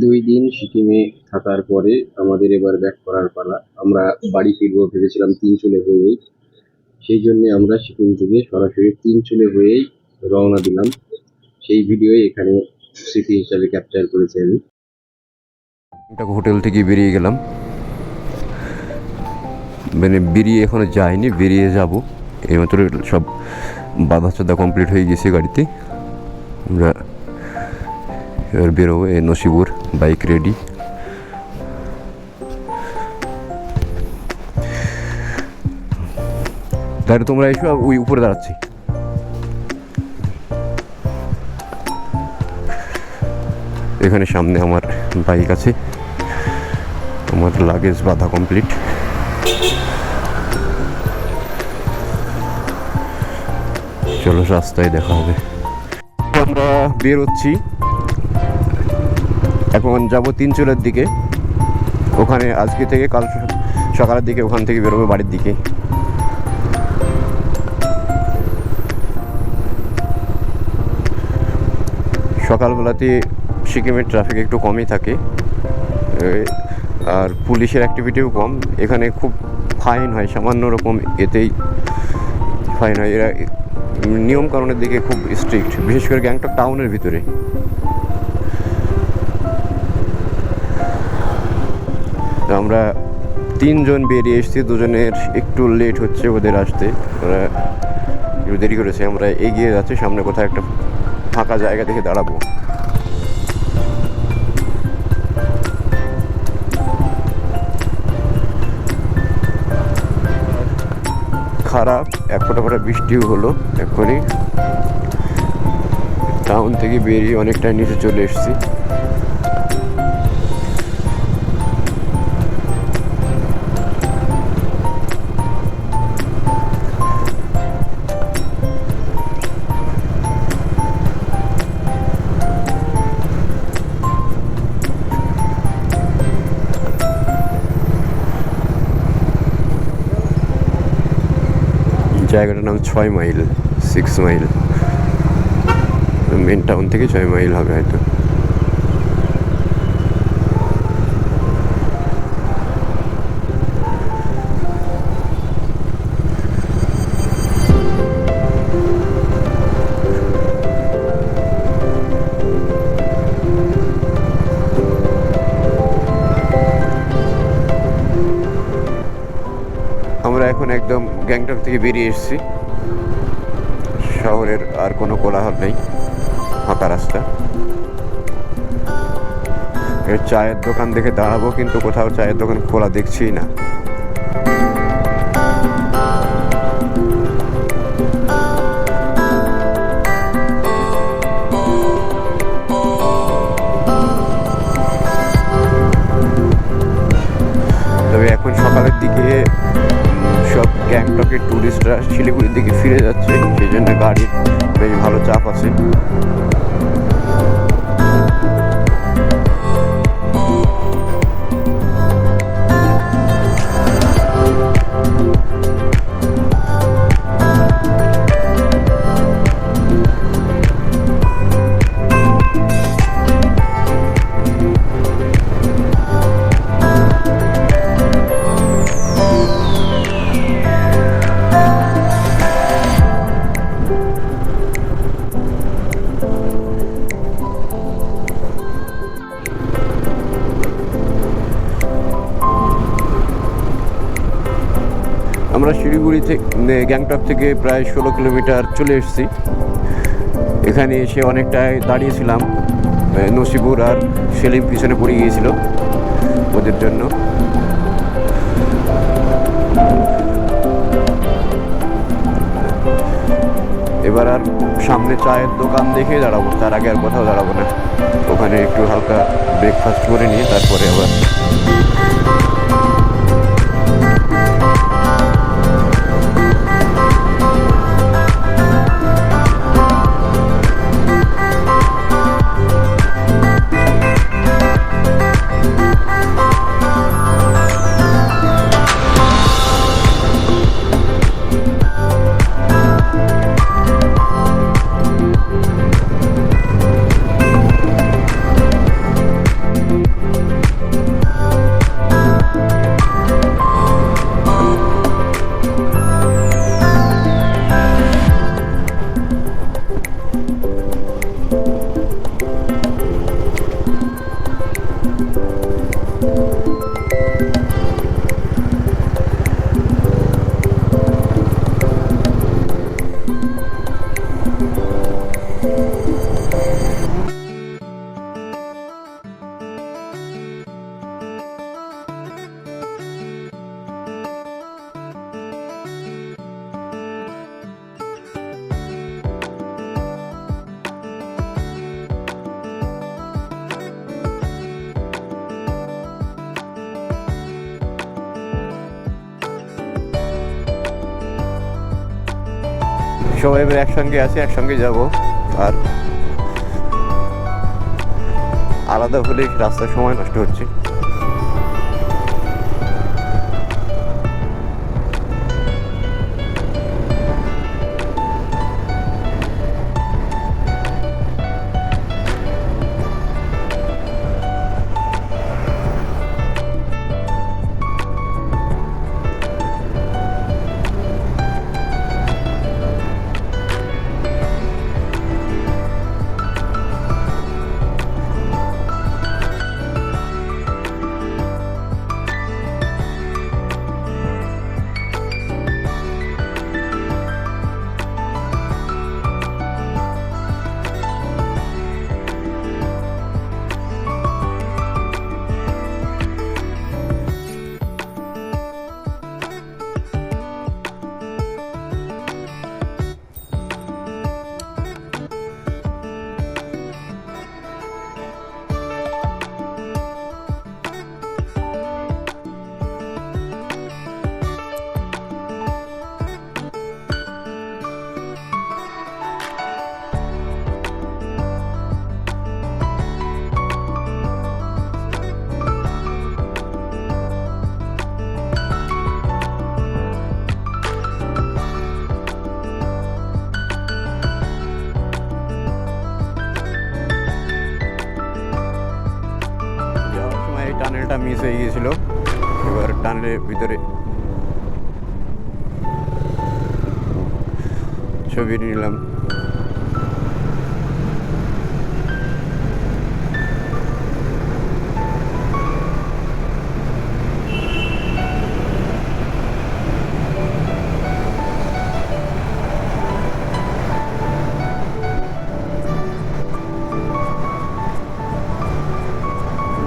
2 দিন সিকিমে থাকার পরে আমাদের এবার ব্যাক করার পালা। আমরা বাড়ি ফিরবো ভেবেছিলাম তিনচুলে হয়েই। সেই জন্য আমরা সিকিম থেকে সরাসরি তিনচুলে হয়েই রওনা দিলাম। সেই ভিডিও এখানে স্মৃতি হিসাবে ক্যাপচার করেছি আমি। হোটেল থেকে বেরিয়ে গেলাম, মানে বেরিয়ে এখনো যাইনি, বেরিয়ে যাব। এইমাত্র সব বাধা চাঁদা কমপ্লিট হয়ে গেছে গাড়িতে। আমরা এবার বেরোবো। এই নসিবুর বাইক রেডি। তাহলে তোমরা এসো, ওই উপরে দাঁড়াচ্ছি। এখানে সামনে আমার বাইক আছে, আমার লাগেজ বাঁধা কমপ্লিট। চলো রাস্তায় দেখা হবে। আমরা বেরোচ্ছি, এখন যাব তিনচুলের দিকে। ওখানে আজকে থেকে কাল সকালের দিকে ওখান থেকে বেরোবো বাড়ির দিকে। সকালবেলাতে সিকিমের ট্রাফিক একটু কমই থাকে, আর পুলিশের অ্যাক্টিভিটিও কম। এখানে খুব ফাইন হয়, সামান্য রকম এতেই ফাইন হয়। এরা নিয়মকানুনের দিকে খুব স্ট্রিক্ট, বিশেষ করে গ্যাংটক টাউনের ভিতরে। আমরা 3 জন বেরিয়ে এসেছি, 2 জনের একটু লেট হচ্ছে ওদের আসতে, ওরা একটু দেরি করেছে। আমরা এগিয়ে যাচ্ছি, সামনে কোথাও একটা ফাঁকা জায়গা দেখে দাঁড়াবো। খারাপ, এক ফোঁটা ফোঁটা বৃষ্টিও হলো এক্ষুনি। টাউন থেকে বেরিয়ে অনেকটা নিচে চলে এসেছি। জায়গাটার নাম 6 মাইল, 6 মাইল। মেন টাউন থেকে 6 মাইল হবে হয়তো। আমরা এখন একদম গ্যাংটক থেকে বেরিয়ে এসেছি। শহরের আর কোনো কোলাহল নেই, ফাঁকা রাস্তা। চায়ের দোকান দেখে দাঁড়াবো, কিন্তু কোথাও চায়ের দোকান খোলা দেখছি না। তবে এখন সকালের দিকে সব গ্যাংটকের ট্যুরিস্টরা শিলিগুড়ির দিকে ফিরে যাচ্ছে, সেই জন্য গাড়ির বেশ ভালো চাপ আছে। আমরা শিলিগুড়ি থেকে গ্যাংটক থেকে প্রায় 16 কিলোমিটার চলে এসেছি। এখানে এসে অনেকটাই দাঁড়িয়েছিলাম, নসিবুর আর সেলিম পিছনে পড়ে গিয়েছিল ওদের জন্য। এবার আর সামনে চায়ের দোকান দেখে দাঁড়াবো, তার আগে আর কোথাও দাঁড়াবো না। ওখানে একটু হালকা ব্রেকফাস্ট করে নিয়ে তারপরে আবার সবাই এবার একসঙ্গে আছি, একসঙ্গে যাব। আর আলাদা হলে রাস্তায় সময় নষ্ট হচ্ছে। যাওয়ার সময় এই টানেলটা মিস হয়ে গিয়েছিল, এবার টানেলের ভিতরে ছবি নিলাম।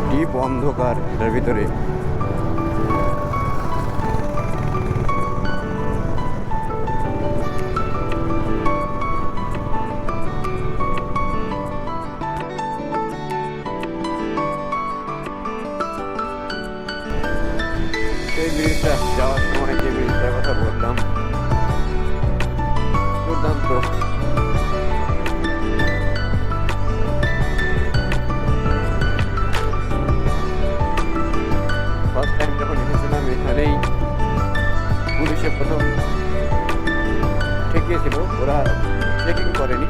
ডিপ অন্ধকার এটার ভিতরে। সেই ব্রিজটা যাওয়ার সময় যে ব্রিজটার কথা বললাম, দুর্দান্ত। ফার্স্ট টাইম যখন এসেছিলাম এখানেই পুলিশে প্রথম ঠেকিয়েছিল, ওরা চেকিং করেনি।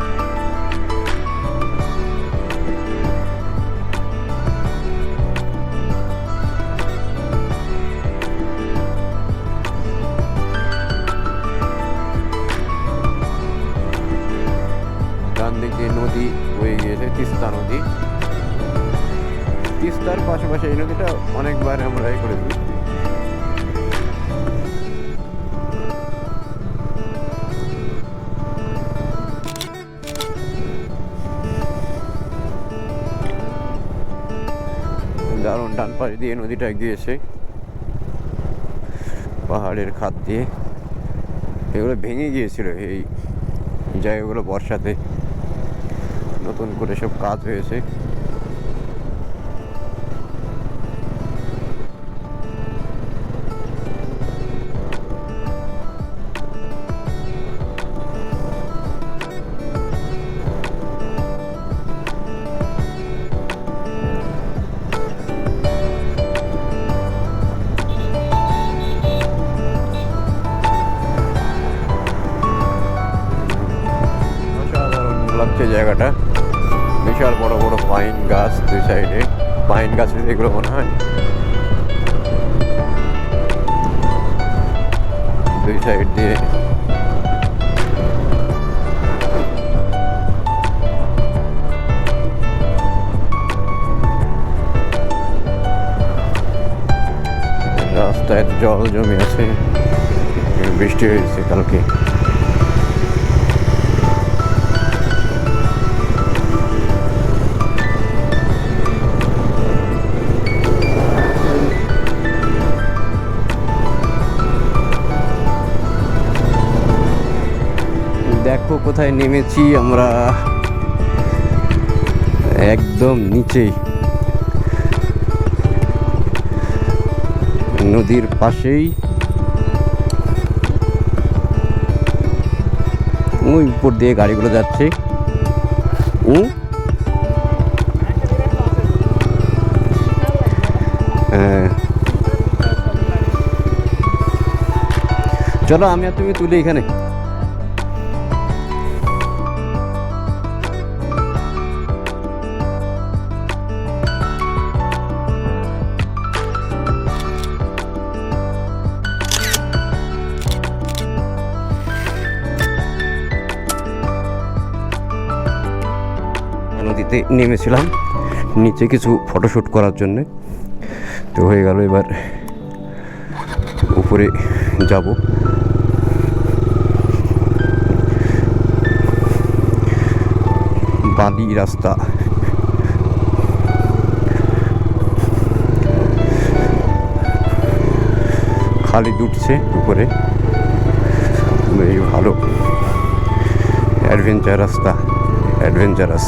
ডান দিকে নদী বয়ে গিয়েছে, তিস্তা নদী। তিস্তার পাশাপাশি এই নদীটা অনেকবার আমরা এই করে দিই। দারুণ, ডান পাশ দিয়ে নদীটা গিয়েছে পাহাড়ের খাদ দিয়ে। এগুলো ভেঙে গিয়েছিল এই জায়গাগুলো বর্ষাতে, নতুন করে সব কাজ হয়েছে। লাগছে জায়গাটা, বিশাল বড় বড় পাইন গাছ দুই সাইডে। পাইন গাছের এগুলো মনে হয় দুই সাইড দিয়ে। রাস্তায় জল জমে আছে, বৃষ্টি হয়েছে কালকে। দেখো কোথায় নেমেছি আমরা, একদম নিচেই নদীর পাশেই ওই উপর দিয়ে গাড়িগুলো যাচ্ছে। হ্যাঁ, চলো আমি আর তুমি তুলি এখানে। নদীতে নেমেছিলাম নিচে কিছু ফটোশ্যুট করার জন্যে, তো হয়ে গেল, এবার উপরে যাব। বালি রাস্তা, খালি উঠছে উপরে, বেশ ভালো অ্যাডভেঞ্চার রাস্তা, অ্যাডভেঞ্চারাস।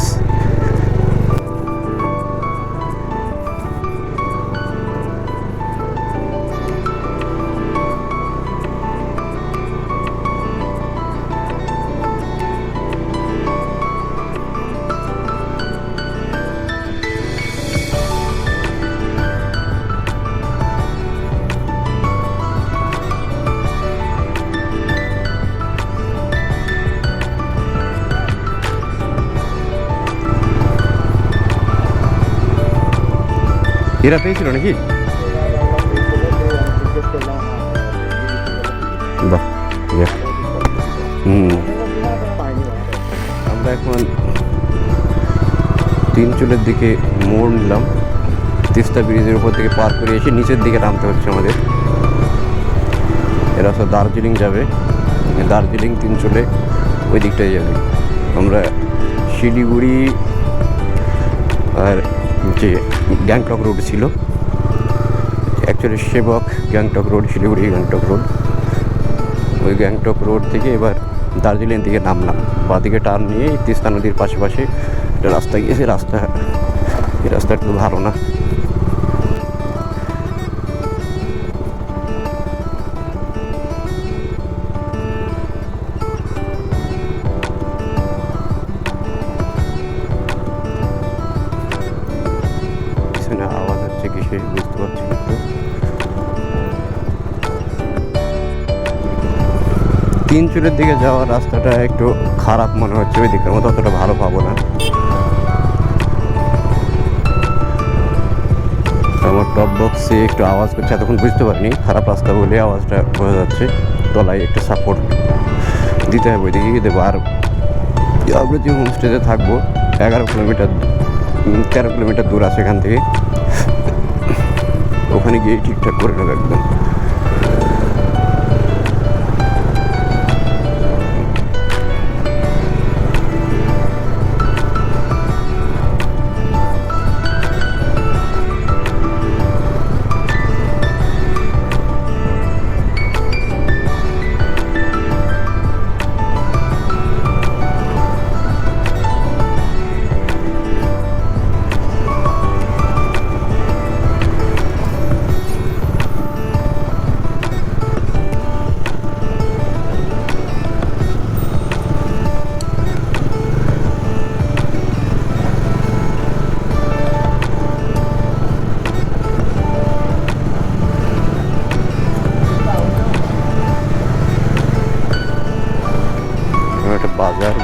এরা পেয়েছিল নাকি? বাহ, আমরা এখন তিনচুলের দিকে মোড় নিলাম। তিস্তা ব্রিজের উপর থেকে পার করে এসে নিচের দিকে নামতে হচ্ছে আমাদের। এরা সব দার্জিলিং যাবে, দার্জিলিং তিনচুলে ওই দিকটাই যাবে। আমরা শিলিগুড়ি আর যে গ্যাংটক রোড ছিল, অ্যাকচুয়ালি সেবক গ্যাংটক রোড, শিলিগুড়ি গ্যাংটক রোড, ওই গ্যাংটক রোড থেকে এবার দার্জিলিং দিকে নামলাম। বাঁদিকে টার্ন নিয়ে তিস্তা নদীর পাশে একটা রাস্তা গিয়েছে। এই রাস্তা একটু ভালো না। আওয়াজ হচ্ছে কিসে বুঝতে পারছি না। তিনচুলের দিকে যাওয়ার রাস্তাটা একটু খারাপ মনে হচ্ছে, ওই দিকের মতো অতটা ভালো পাবো না। আমার টপ বক্সে একটু আওয়াজ করছে, এতক্ষণ বুঝতে পারিনি। খারাপ রাস্তা বলে আওয়াজটা বোঝা যাচ্ছে। তলায় একটু সাপোর্ট দিতে হবে, ওই দিকে দেবো। আর আমরা যে হোমস্টেতে থাকবো 13 কিলোমিটার দূর আছে এখান থেকে। ওখানে গিয়ে ঠিকঠাক করে নেবো একদম।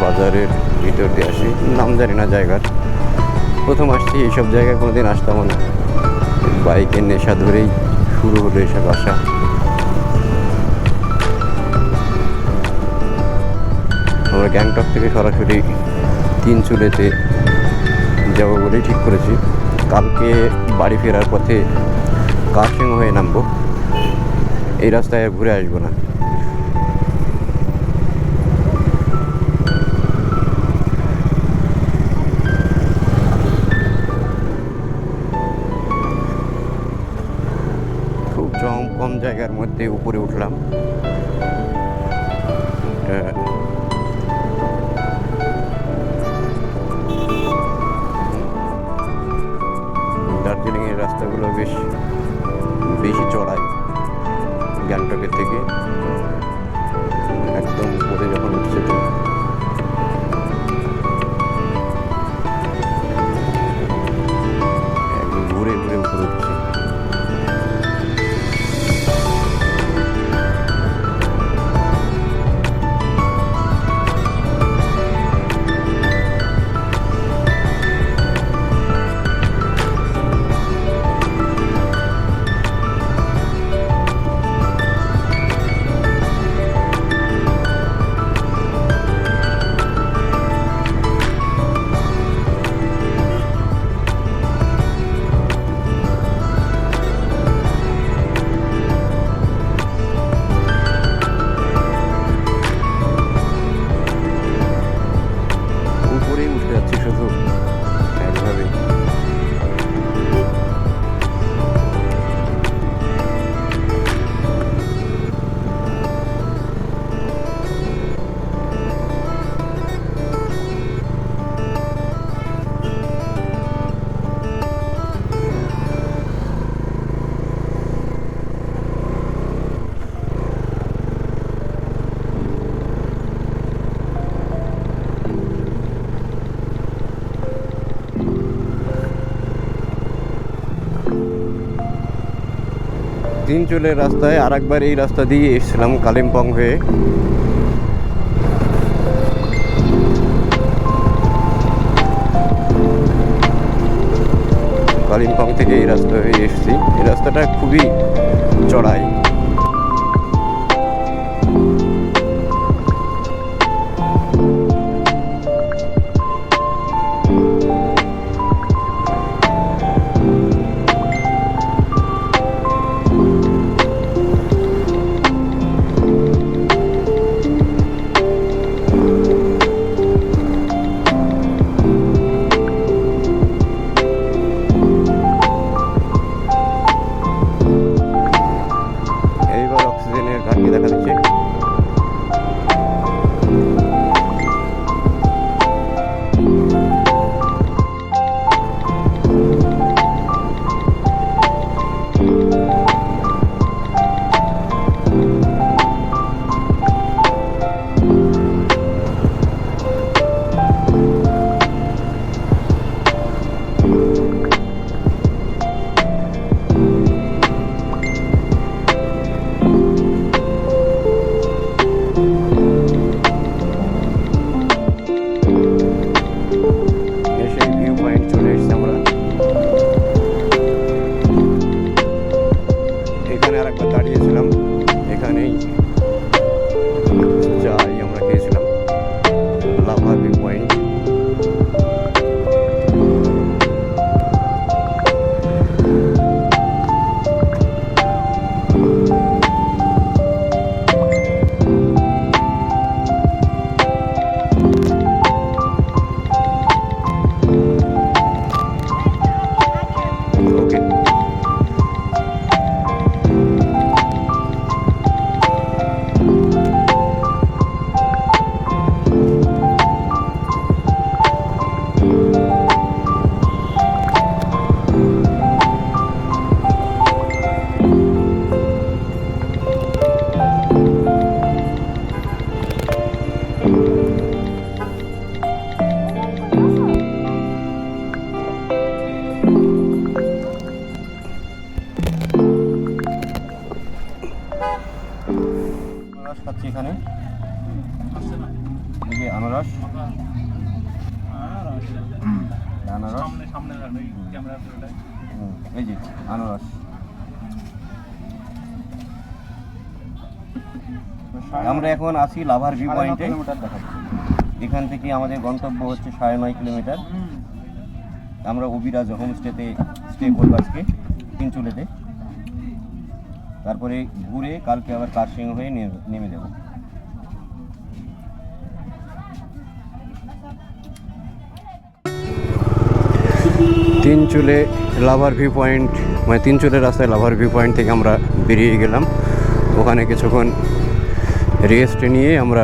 বাজারের ভিতর দিয়ে আসি, নাম জানি না জায়গার। প্রথম আসছি, এইসব জায়গায় কোনোদিন আসতাম না। বাইকের নেশা ধরেই শুরু হলো এসব আসা। আমরা গ্যাংটক থেকে সরাসরি তিনচুলেতে যাবো বলেই ঠিক করেছি। কালকে বাড়ি ফেরার পথে কার্শিং হয়ে নামবো। এই রাস্তায় আর ঘুরে আসবো না। কম জায়গার মধ্যে উপরে উঠলাম। দার্জিলিং এর রাস্তাগুলো বেশি চড়াই গ্যাংটকের থেকে। একদম উপরে যখন উঠছে তো তিনচুলের রাস্তায় আরেকবার এই রাস্তা দিয়ে এসেছিলাম কালিম্পং হয়ে। কালিম্পং থেকে এই রাস্তা হয়ে এসেছি। এই রাস্তাটা খুবই চড়াই। এইবার অক্সিজেনের ঘাটতি দেখা দিচ্ছে। সেই ভিউ পয়েন্ট চলে এসেছি আমরা। এখানে আরেকবার দাঁড়িয়েছিলাম, এখানেই চাই আমরা খেয়েছিলাম, লাভা ভিউ পয়েন্ট। ওকে, আনারস খাচ্ছি এখানে। এই যে আনারস, আনারস, এই যে আনারস। আমরা এখন আছি লাভার ভিউ পয়েন্টে। এখান থেকে আমাদের গন্তব্য হচ্ছে 9.5 কিলোমিটার। আমরা অবিরাজ হোমস্টেতে স্টে করবো আজকে তিনচুলেতে। তারপরে ঘুরে কালকে আবার কার্শিং হয়ে নেমে দেব। তিনচুলে লাভার ভিউ পয়েন্ট, মানে তিনচুলের রাস্তায় লাভার ভিউ পয়েন্ট থেকে আমরা বেরিয়ে গেলাম। ওখানে কিছুক্ষণ রেস্ট নিয়ে আমরা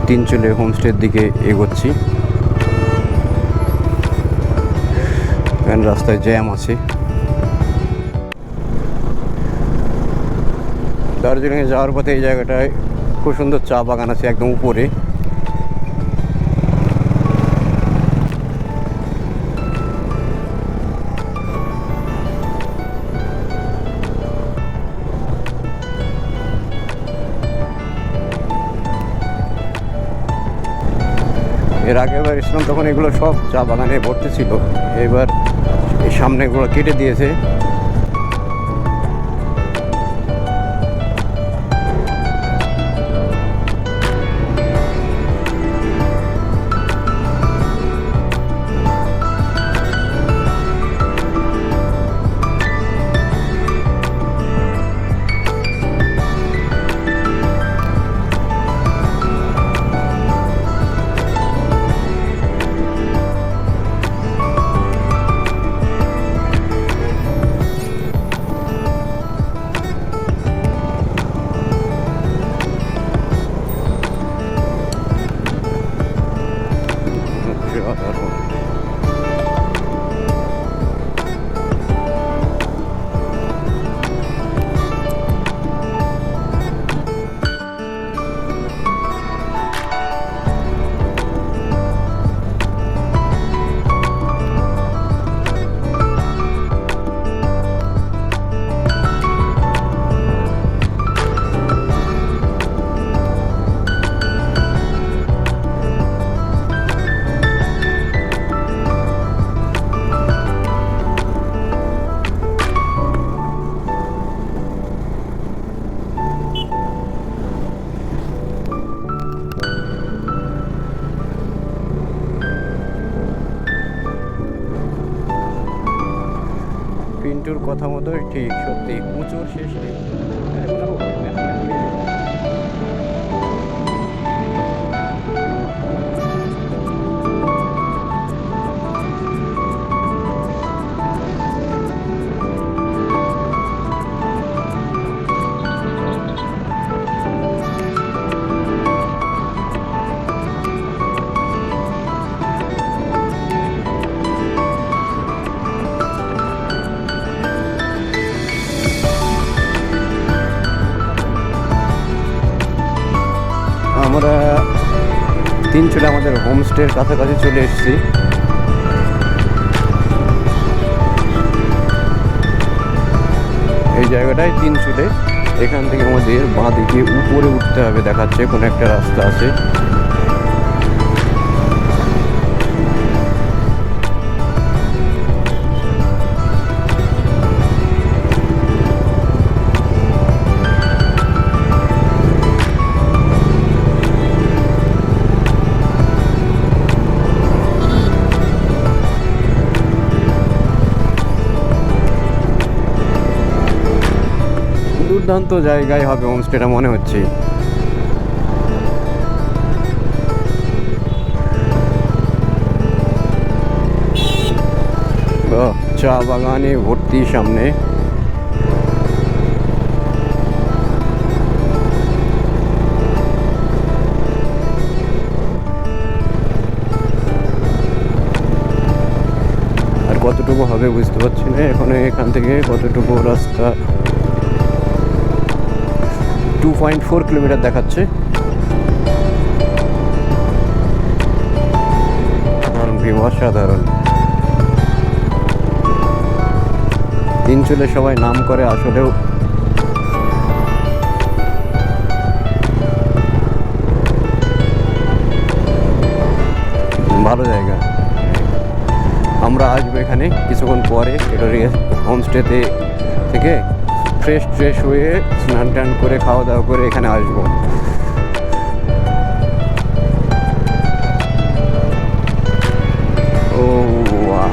তিনচুলে হোমস্টের দিকে এগোচ্ছি। এখানে রাস্তায় জ্যাম আছে। দার্জিলিংয়ে যাওয়ার পথে এই জায়গাটায় খুব সুন্দর চা বাগান আছে একদম উপরে। এর আগেবার এসলাম তখন এগুলো সব চা বাগানে ভর্তি ছিল। এবার এই সামনে এগুলো কেটে দিয়েছে। মিন্টুর কথা মতো ঠিক, সত্যি উঁচুর শেষ নেই। আমরা তিনচুলে আমাদের হোমস্টের কাছাকাছি চলে এসেছি। এই জায়গাটায় তিনচুলে, এখান থেকে আমাদের বাঁ দিকে উপরে উঠতে হবে, দেখাচ্ছে কোনো একটা রাস্তা আছে। দুর্দান্ত জায়গায় হবে হোমস্টেটা মনে হচ্ছে। চা বাগানে ভর্তি সামনে। আর কতটুকু হবে বুঝতে পারছি না এখন, এখান থেকে কতটুকু রাস্তা। 2.4 কিলোমিটার দেখাচ্ছে। অসাধারণ ভিউ, অসাধারণ। তিনচুলে সবাই নাম করে, আসলেও ভালো জায়গা। আমরা আসবো এখানে কিছুক্ষণ পরে, এটা হোমস্টেতে থেকে ফ্রেশ হয়ে স্নান টান করে খাওয়া দাওয়া করে এখানে আসবো। ও বাহ,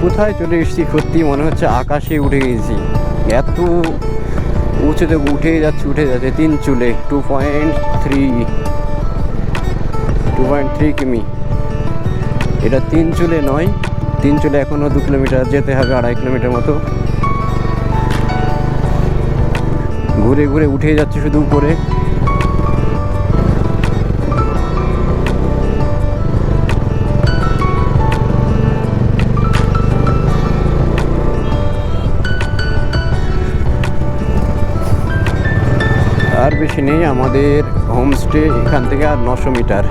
কোথায় চলে এসেছি, সত্যি মনে হচ্ছে আকাশে উঠে গেছি। এত উঁচুতে উঠে যাচ্ছে তিনচুলে। 2.3 কিমি। এটা তিনচুলে নয়, তিনচুলে এখনো 2 কিলোমিটার যেতে হবে, 2.5 কিলোমিটার মতো। ঘুরে ঘুরে উঠে যাচ্ছে শুধু উপরে। আর বেশি নেই, আমাদের হোমস্টে এখান থেকে আর 900 মিটার।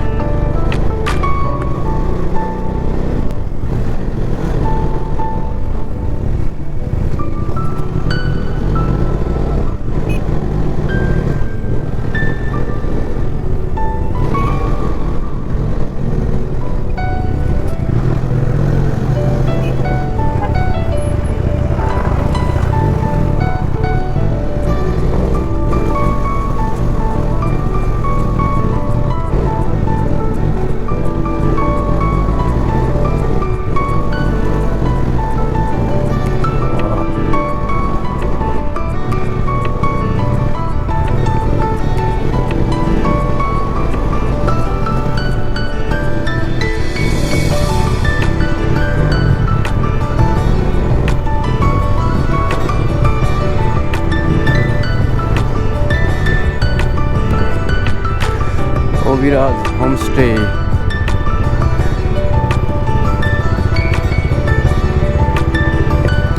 কবিরাজ হোমস্টে।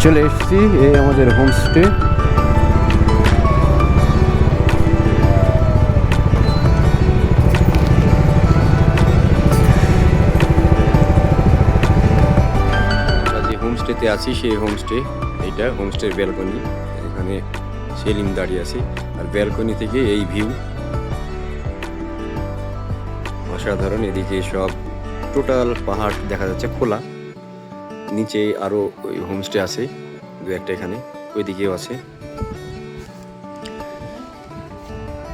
চলে এসেছি, এই আমাদের হোমস্টে। যে হোমস্টেতে আছি সেই হোমস্টে, এইটা হোমস্টের ব্যালকনি। এখানে সেলিম দাঁড়িয়ে আছে, আর ব্যালকনি থেকে এই ভিউ অসাধারণ। এদিকে সব টোটাল পাহাড় দেখা যাচ্ছে খোলা, নিচে আরো ওই হোমস্টে আছে দু একটা, এখানে ওইদিকেও আছে।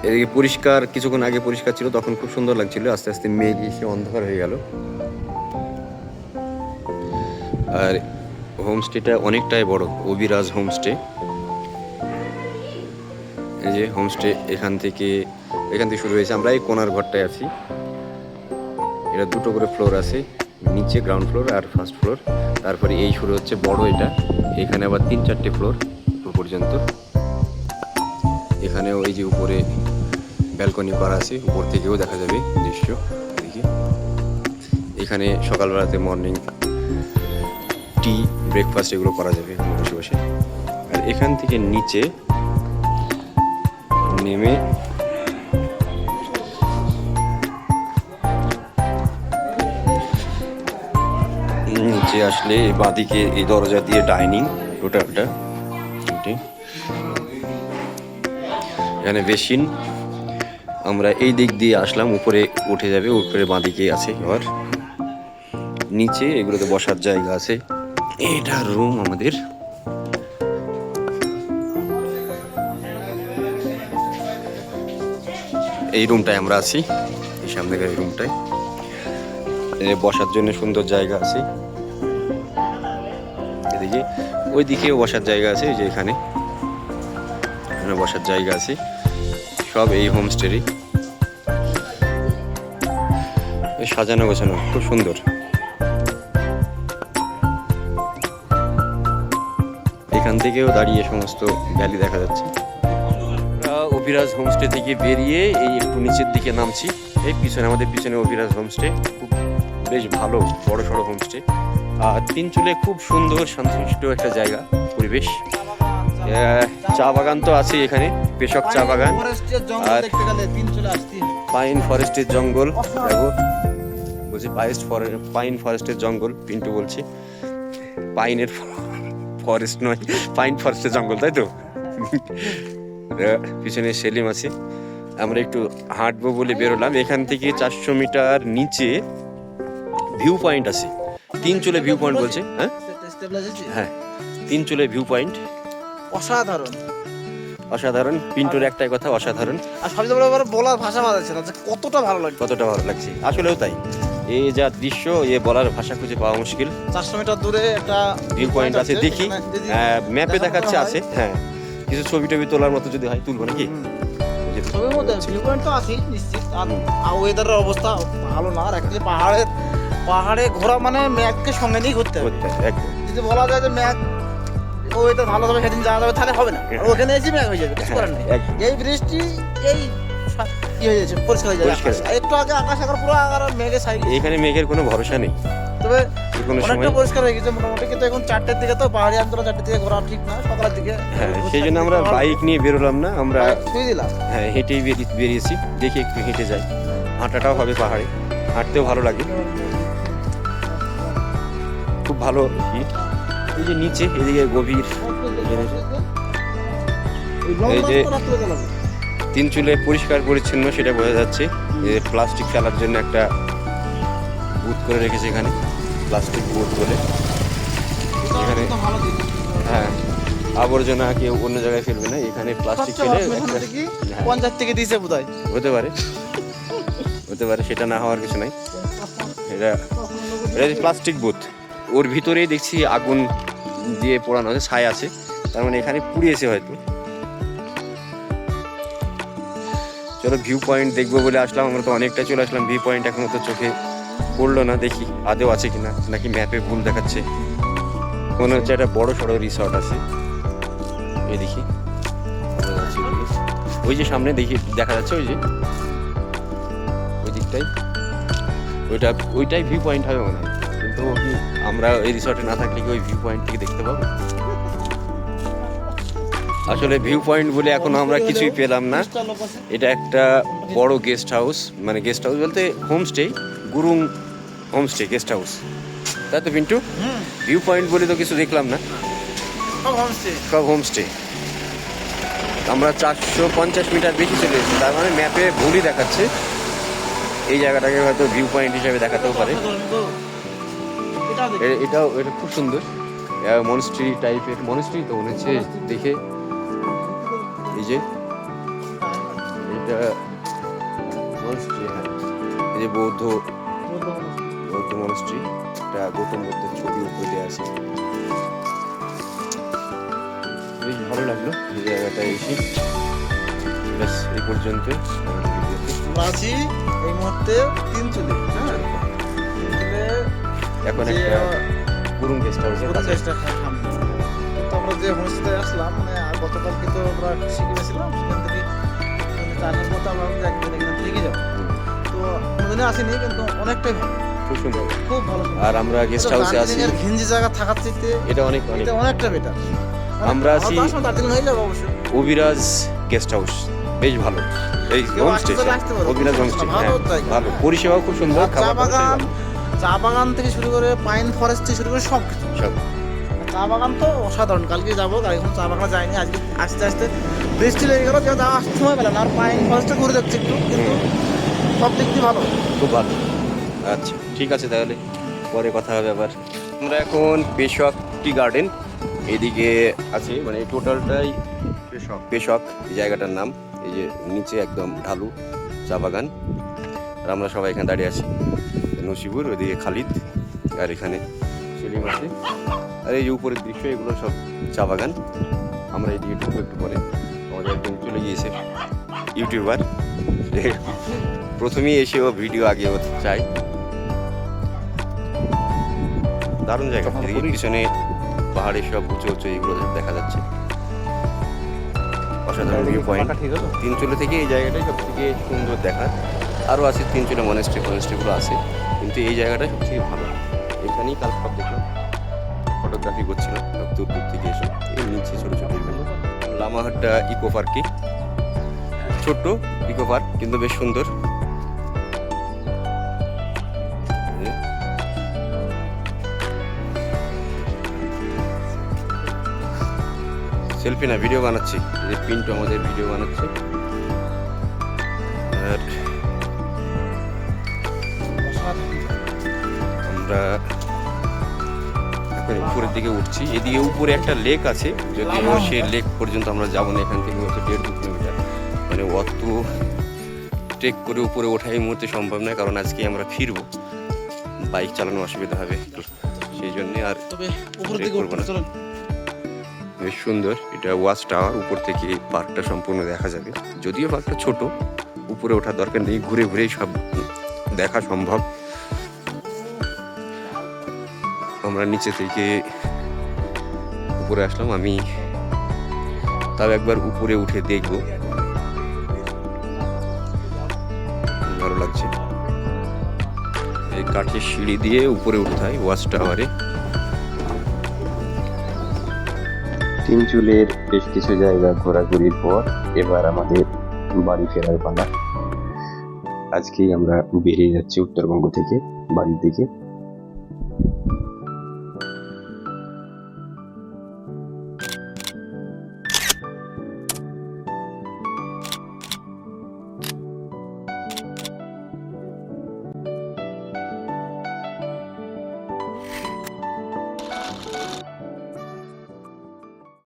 এদিকে পরিষ্কার, কিছুক্ষণ আগে পরিষ্কার ছিল, তখন খুব সুন্দর লাগছিল, আস্তে আস্তে মেঘ এসে অন্ধকার হয়ে গেল। আর হোমস্টেটা অনেকটাই বড়, অবিরাজ হোমস্টে। এই যে হোমস্টে এখান থেকে শুরু হয়েছে। আমরা এই কোনার ঘরটায় আছি। এটা দুটো করে ফ্লোর আছে, নিচে গ্রাউন্ড ফ্লোর আর ফার্স্ট ফ্লোর। তারপরে এই শুরু হচ্ছে বড় এটা, এখানে আবার 3-4টে ফ্লোর উপর পর্যন্ত। এখানেও এই যে উপরে ব্যালকনি করা আছে, উপর থেকেও দেখা যাবে দৃশ্য। দেখি এখানে সকালবেলাতে মর্নিং টি, ব্রেকফাস্ট এগুলো করা যাবে বসে বসে। আর এখান থেকে নিচে নেমে নিচে আসলে বাঁদিকে এই দরজা দিয়ে ডাইনিং টোটালটা, এখানে বেসিন। আমরা এই দিক দিয়ে আসলাম, উপরে উঠে যাবে, উপরে বাঁদিকে আছে ঘর। নিচে এগুলোতে বসার জায়গা আছে। এটা রুম আমাদের। এই রুমটায় আমরা আছি, এই সামনের এই রুমটায় বসার জন্য সুন্দর জায়গা আছে। এদিকে ওই দিকেও বসার জায়গা আছে, এই যে এখানে বসার জায়গা আছে। সব এই হোমস্টেরই, সাজানো গোছানো, খুব সুন্দর। এখান থেকেও দাঁড়িয়ে সমস্ত ভ্যালি দেখা যাচ্ছে। আমরা অভিরাজ হোমস্টে থেকে বেরিয়ে এই একটু নিচের দিকে নামছি। এই পিছনে, আমাদের পিছনে অভিরাজ হোমস্টে, খুব বেশ ভালো বড় সড়ো হোমস্টে। আর তিনচুলে খুব সুন্দর শান্তশিষ্ট একটা জায়গা, পরিবেশ। চা বাগান তো আছে এখানে, পেশক চা বাগান। আর পাইন ফরেস্টের জঙ্গল, দেখো বলছি পাইন ফরেস্টের জঙ্গল, পিন্টু বলছি পাইনের ফরেস্ট নয়, পাইন ফরেস্টের জঙ্গল, তাই তো। পিছনে সেলিম আছে। আমরা একটু হাঁটবো বলে বেরোলাম। এখান থেকে 400 মিটার নিচে ভিউ পয়েন্ট আছে, তিনচুলে ভিউ পয়েন্ট বলছে। হ্যাঁ, তিনচুলে ভিউ পয়েন্ট অসাধারণ, অসাধারণ। পিন্টুর একটাই কথা, অসাধারণ। আর সবচেয়ে বড় ব্যাপার বলার ভাষা পাচ্ছে না যে কতটা ভালো লাগে, কতটা ভালো লাগছে, আসলেও তাই। এই যা দৃশ্য, এ বলার ভাষা খুঁজে পাওয়া মুশকিল। 400 মিটার দূরে একটা ভিউ পয়েন্ট আছে, দেখি ম্যাপে দেখাচ্ছে আছে। হ্যাঁ, কিছু ছবি টবি তোলার মতো যদি হয় তুলবো নাকি। ছবির মধ্যে ভিউ পয়েন্ট তো আছে নিশ্চিত। আর ওয়েদারের অবস্থা ভালো না। আর একটা পাহাড়ে ঘোরা মানে ম্যাগকে সঙ্গে নিয়ে ঘুরতে হবে। যদি বলা যায় যে ম্যাগ ওয়েদার ভালো হবে সেদিন যাওয়া যাবে, তাহলে হবে না। আর ওখানে এসে ম্যাগ হয়ে যাবে, কিছু করার নেই। এই বৃষ্টি, এই কি হয়ে যাচ্ছে, পরিষ্কার হয়ে যাবে। একটু আগে আকাশ এখন পুরো মেঘের সাইড, এখানে মেঘের কোনো ভরসা নেই। তবে অনেকটা পরিষ্কার হয়ে গেছে মোটামুটি। কিন্তু এখন 4টের দিকে তো পাহাড়ি অঞ্চলে 4টের দিকে ঘোরা ঠিক না, সকালের দিকে। হ্যাঁ, সেই জন্য আমরা বাইক নিয়ে বেরোলাম না, আমরা ছুঁয়ে দিলাম। হ্যাঁ, হেঁটেই বেরিয়েছি। দেখি একটু হেঁটে যাই, হাঁটাটাও হবে পাহাড়ে, হাঁটতেও ভালো লাগে, খুব ভালো। এই যে নিচে এদিকে গভীর, এই যে তিনচুলে পরিষ্কার পরিচ্ছন্ন সেটা বোঝা যাচ্ছে। প্লাস্টিক ফেলার জন্য একটা বুথ করে রেখেছে এখানে, প্লাস্টিক বুথ বলে। এখানে হ্যাঁ, আবর্জনা কেউ অন্য জায়গায় ফেলবে না, এখানে প্লাস্টিক ফেলে। পঞ্চায়েত থেকে দিয়েছে বোধহয়, হতে পারে, সেটা না হওয়ার কিছু নাই। এটা প্লাস্টিক বুথ, ওর ভিতরেই দেখছি আগুন দিয়ে পোড়ানো আছে, ছাই আছে, তার মানে এখানে পুড়িয়েছে হয়তো। চলো ভিউ পয়েন্ট দেখবো বলে আসলাম, আমরা তো অনেকটা চলে আসলাম। ভিউ পয়েন্ট এখনো তো চোখে পড়লো না, দেখি আদেও আছে কিনা, নাকি ম্যাপে ভুল দেখাচ্ছে। মনে হচ্ছে একটা বড় সড়ো রিসর্ট আছে। এই দেখি, ওই যে সামনে দেখি দেখা যাচ্ছে, ওই যে ওই দিকটাই, ওইটাই ভিউ পয়েন্ট হবে মনে হয়। কিন্তু আমরা এই রিসর্টে না থাকলে কি ওই ভিউ পয়েন্ট থেকে দেখতে পাবো? আসলে ভিউ পয়েন্ট বলে এখনো আমরা কিছুই পেলাম না। এটা একটা বড় গেস্ট হাউস, মানে গেস্ট হাউস বলতে homestay, Gurung homestay guest house, তাই তো পিন্টু? ভিউ পয়েন্ট বলে তো কিছু দেখলাম না, সব হোমস্টে। আমরা 450 মিটার বেশি চলে এসেছি, তার মানে ম্যাপে ভুলই দেখাচ্ছে। এই জায়গাটাকে হয়তো ভিউ পয়েন্ট হিসেবে দেখাতেও পারে। এটা দেখি। এটা খুব সুন্দর মনস্ট্রি টাইপের, মনস্ট্রি তো মনে হচ্ছে দেখে। এই যে এটা মনস্ট্রি, হ্যাঁ এই যে বৌদ্ধ মনস্ট্রি, এটা গৌতম বুদ্ধের ছবি উপরে আছে। বেশ ভালো লাগলো এই জায়গাটা এসে। ব্যাস এই পর্যন্ত আমরা আছি এই মুহূর্তে তিনচুলে, হ্যাঁ তিনচুলে এখন যে একটা পুরুম গেস্ট হাউসে পুরো চেষ্টা খাম। কিন্তু আমরা যে হোমস্টেতে আসলাম মানে আর গতকাল কিন্তু আমরা শিখে গেছিলাম, সেখান থেকে মানে 4 দিন মতো আমরা একদিন এখানে থেকে যাবো। তো কোনোদিনই আসিনি, কিন্তু অনেকটাই ভালো, খুব সুন্দর। খুব ভালো। আর আমরা গেস্ট হাউসে আছি, ঘিঞ্জি জায়গা থাকার চাইতে এটা অনেক এটা অনেকটা বেটার। আমরা আছি দার্জিলিং হয়ে যাবো অবশ্যই। অভিরাজ গেস্ট হাউস, বেশ ভালো এই কেউ হোমস্টে। আসতে আসতে পারো, অভিরাজ খুব হোমস্টে, ভালো হ্যাঁ জায়গা। ভালো, পরিষেবাও খুব সুন্দর, চা খাবার বাগান, চা বাগান থেকে শুরু করে পাইন ফরেস্ট থেকে শুরু করে সব কিছু। সব। চা বাগান তো অসাধারণ। কালকে যাবো, এখন চা বাগানে যাইনি, আজকে আস্তে আস্তে বৃষ্টি লেগে গেল, যেহেতু যাওয়ার সময় পেলাম না। আর পাইন ফরেস্টটা ঘুরে যাচ্ছে একটু, কিন্তু সব দিক দিয়ে ভালো। খুব ভালো। আচ্ছা ঠিক আছে, তাহলে পরে কথা হবে আবার। আমরা এখন পেশক টি গার্ডেন এদিকে আছে, মানে টোটালটাই পেশক এই জায়গাটার নাম। এই যে নিচে একদম ঢালু চা বাগান, আর আমরা সবাই এখানে দাঁড়িয়ে আছি। নসিবুর, ওইদিকে খালিদ, আর এখানে সেলিম আছে। আর এই যে উপরের দৃশ্য, এগুলো সব চা বাগান। আমরা এদিকে ঢুকবো একটু পরে। আমাদের একদম চলে গিয়েছে ইউটিউবার, প্রথমেই এসে ও ভিডিও আগে ও চাই। দারুণ জায়গা, এদিকে পিছনে পাহাড়ের সব উঁচু উঁচু এগুলো দেখা যাচ্ছে, অসাধারণ ভিউ পয়েন্ট। তিনচুলে থেকে এই জায়গাটাই সব থেকে সুন্দর দেখার। আরও আছে তিনচুলে মনেস্ট্রিগুলো আছে, কিন্তু এই জায়গাটা সব থেকে ভালো। এখানেই কাল সব দেখলাম, ফটোগ্রাফি করছিলাম সব দূর দূর থেকে এসে। এই নিচে ছোটো ছোটো এগুলো লামাহাট্টা ইকো পার্কে, ছোট্ট ইকো পার্ক কিন্তু বেশ সুন্দর। সেলফি না, ভিডিও বানাচ্ছি। এই পিন্টু আমাদের ভিডিও বানাচ্ছে। আর আমরা এখন উপরের দিকে উঠছি। এদিকে উপরে একটা লেক আছে, যদিও সেই লেক পর্যন্ত আমরা যাবো না। এখান থেকে হচ্ছে 1.5-2 কিলোমিটার, মানে অত ট্রেক করে উপরে ওঠা এই মুহূর্তে সম্ভব নয়, কারণ আজকে আমরা ফিরবো, বাইক চালানো অসুবিধা হবে সেই জন্যে। আর তবে উপরের দিকে করবো না। চলুন। বেশ সুন্দর, এটা ওয়াচ টাওয়ার, উপর থেকে পার্কটা সম্পূর্ণ দেখা যাবে। যদিও পার্কটা ছোট, উপরে ওঠার দরকার নেই, ঘুরে ঘুরেই সব দেখা সম্ভব। আমরা নিচে থেকে উপরে আসলাম, আমি তাও একবার উপরে উঠে দেখব, ভালো লাগছে। এই কাঠের সিঁড়ি দিয়ে উপরে উঠতে হয় ওয়াচ টাওয়ারে। তিনচুলের বেশ কিছু জায়গা ঘোরাঘুরির পর এবার আমাদের বাড়ি ফেরার পালা। আজকেই আমরা বেরিয়ে যাচ্ছি উত্তরবঙ্গ থেকে বাড়ির দিকে।